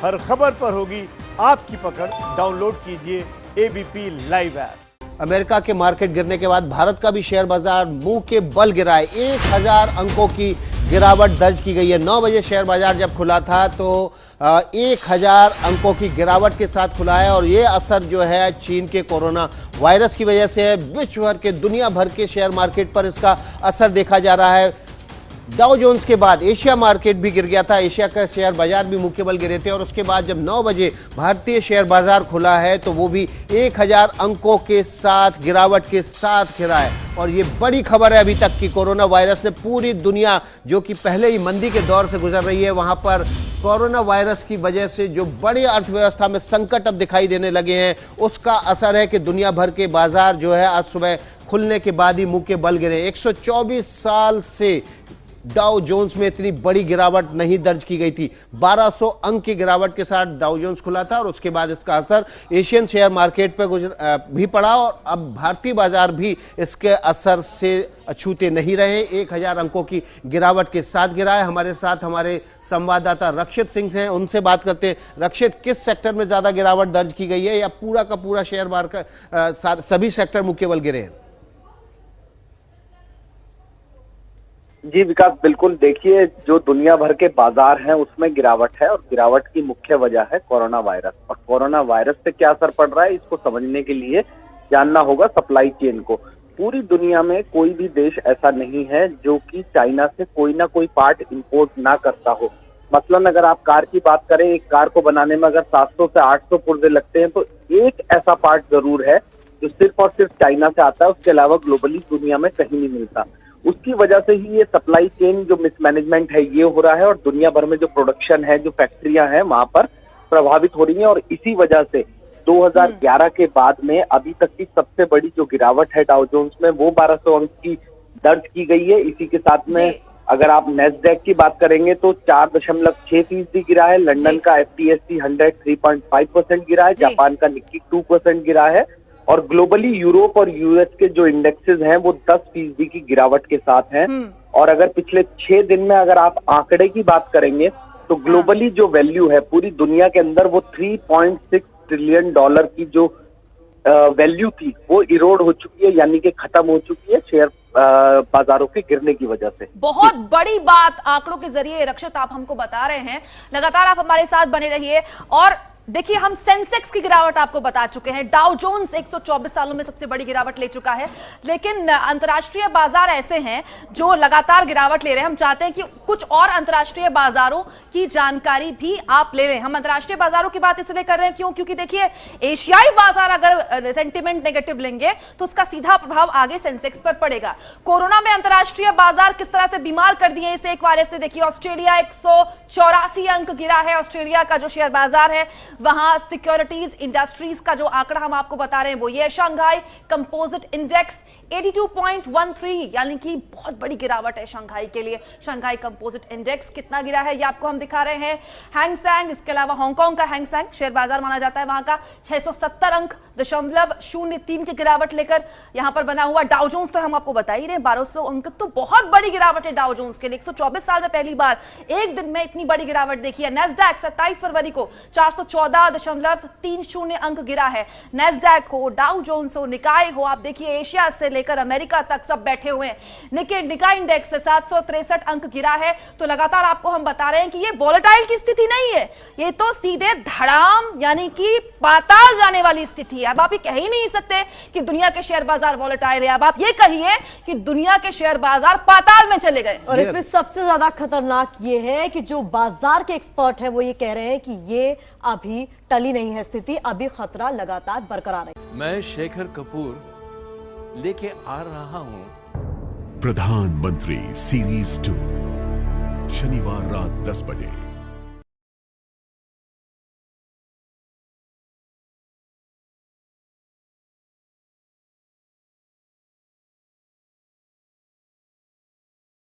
हर खबर पर होगी आपकी पकड़। डाउनलोड कीजिए एबीपी लाइव ऐप। अमेरिका के मार्केट गिरने के बाद भारत का भी शेयर बाजार मुंह के बल गिरा है। 1000 अंकों की गिरावट दर्ज की गई है। 9 बजे शेयर बाजार जब खुला था तो 1000 अंकों की गिरावट के साथ खुला है और ये असर जो है चीन के कोरोना वायरस की वजह से है। विश्व भर के, दुनिया भर के शेयर मार्केट पर इसका असर देखा जा रहा है। डाउ जोन्स के बाद एशिया मार्केट भी गिर गया था। एशिया का शेयर बाजार भी मुख्य बल गिरे थे और उसके बाद जब 9 बजे भारतीय शेयर बाजार खुला है तो वो भी 1000 अंकों के साथ गिरावट के साथ गिरा है। और ये बड़ी खबर है अभी तक कि कोरोना वायरस ने पूरी दुनिया, जो कि पहले ही मंदी के दौर से गुजर रही है, वहां पर कोरोना वायरस की वजह से जो बड़ी अर्थव्यवस्था में संकट अब दिखाई देने लगे हैं, उसका असर है कि दुनिया भर के बाजार जो है आज सुबह खुलने के बाद ही मुंह के बल गिरे। 124 साल से डाउ जोन्स में इतनी बड़ी गिरावट नहीं दर्ज की गई थी। 1200 अंक की गिरावट के साथ डाउ जोन्स खुला था और उसके बाद इसका असर एशियन शेयर मार्केट पर भी पड़ा और अब भारतीय बाजार भी इसके असर से अछूते नहीं रहे। 1000 अंकों की गिरावट के साथ गिरा है। हमारे साथ हमारे संवाददाता रक्षित सिंह हैं, उनसे बात करते हैं। रक्षित, किस सेक्टर में ज्यादा गिरावट दर्ज की गई है या पूरा का पूरा शेयर मार्केट सभी सेक्टर मुख्य बल गिरे हैं? जी विकास, बिल्कुल। देखिए, जो दुनिया भर के बाजार हैं उसमें गिरावट है और गिरावट की मुख्य वजह है कोरोना वायरस। और कोरोना वायरस से क्या असर पड़ रहा है, इसको समझने के लिए जानना होगा सप्लाई चेन को। पूरी दुनिया में कोई भी देश ऐसा नहीं है जो कि चाइना से कोई ना कोई पार्ट इंपोर्ट ना करता हो। मसलन अगर आप कार की बात करें, एक कार को बनाने में अगर 700 से 800 पुर्जे लगते हैं तो एक ऐसा पार्ट जरूर है जो सिर्फ और सिर्फ चाइना से आता है, उसके अलावा ग्लोबली दुनिया में कहीं नहीं मिलता। उसकी वजह से ही ये सप्लाई चेन जो मिसमैनेजमेंट है ये हो रहा है और दुनिया भर में जो प्रोडक्शन है, जो फैक्ट्रियां हैं, वहां पर प्रभावित हो रही हैं। और इसी वजह से 2011 के बाद में अभी तक की सबसे बड़ी जो गिरावट है डाउ जोन्स में, वो 1200 अंक की दर्ज की गई है। इसी के साथ में अगर आप नेस्डैक की बात करेंगे तो 4.6% गिरा है। लंदन का FTSE 100 3.5% गिरा है। जापान का निक्की 2% गिरा है। और ग्लोबली यूरोप और यूएस के जो इंडेक्सेस हैं वो 10% की गिरावट के साथ हैं। और अगर पिछले 6 दिन में अगर आप आंकड़े की बात करेंगे तो ग्लोबली जो वैल्यू है पूरी दुनिया के अंदर, वो $3.6 ट्रिलियन की जो वैल्यू थी वो इरोड हो चुकी है, यानी कि खत्म हो चुकी है शेयर बाजारों के गिरने की वजह से। बहुत बड़ी बात आंकड़ों के जरिए रक्षित आप हमको बता रहे हैं। लगातार आप हमारे साथ बने रहिए। और देखिए, हम सेंसेक्स की गिरावट आपको बता चुके हैं। डाउ जोन्स 124 सालों में सबसे बड़ी गिरावट ले चुका है, लेकिन अंतर्राष्ट्रीय बाजार ऐसे हैं जो लगातार गिरावट ले रहे हैं। हम चाहते हैं कि कुछ और अंतर्राष्ट्रीय बाजारों की जानकारी भी आप ले रहे हैं। हम अंतर्राष्ट्रीय बाजारों की बात इसलिए कर रहे हैं क्योंकि देखिए, एशियाई बाजार अगर सेंटिमेंट नेगेटिव लेंगे तो उसका सीधा प्रभाव आगे सेंसेक्स पर पड़ेगा। कोरोना में अंतर्राष्ट्रीय बाजार किस तरह से बीमार कर दिए इस एक वायरस से। देखिए, ऑस्ट्रेलिया 184 अंक गिरा है। ऑस्ट्रेलिया का जो शेयर बाजार है वहां सिक्योरिटीज इंडस्ट्रीज का जो आंकड़ा हम आपको बता रहे हैं वो ये शंघाई कंपोजिट इंडेक्स 82.13, यानी कि बहुत बड़ी गिरावट है शंघाई के लिए। शंघाई कंपोजिट इंडेक्स कितना गिरा है ये आपको हम दिखा रहे हैं। हैंगसेंग, इसके अलावा हांगकांग का हैंगसेंग शेयर बाजार माना जाता है, वहां का 670 अंक 0.03 की गिरावट लेकर यहां पर बना हुआ। डाउ जोन्स तो हम आपको बता ही रहे हैं 1200 अंक, तो बहुत बड़ी गिरावट है डाउ जोन्स के लिए। 124 साल में पहली बार एक दिन में इतनी बड़ी गिरावट देखी है। नेस्डैक 27 फरवरी को 414.30 अंक गिरा है। नेस्डैक हो, डाउ जोन्स हो, निकाय हो, आप देखिए एशिया से लेकर अमेरिका तक सब बैठे हुए हैं। निकाय इंडेक्स से 763 अंक गिरा है। तो लगातार आपको हम बता रहे हैं कि ये वॉलेटाइल की स्थिति नहीं है, ये तो सीधे धड़ाम यानी कि पाताल जाने वाली स्थिति है। अब आप ये कह ही नहीं सकते कि दुनिया के शेयर बाजार वॉलेटाइल है। अब आप ये कहिए कि दुनिया के शेयर बाजार पाताल में चले गए। और इसमें सबसे ज्यादा खतरनाक ये है कि जो बाजार के एक्सपर्ट हैं वो ये कह रहे हैं कि ये अभी टली नहीं है स्थिति, अभी खतरा लगातार बरकरार है। मैं शेखर कपूर लेके आ रहा हूं प्रधानमंत्री सीरीज 2 शनिवार रात 10 बजे।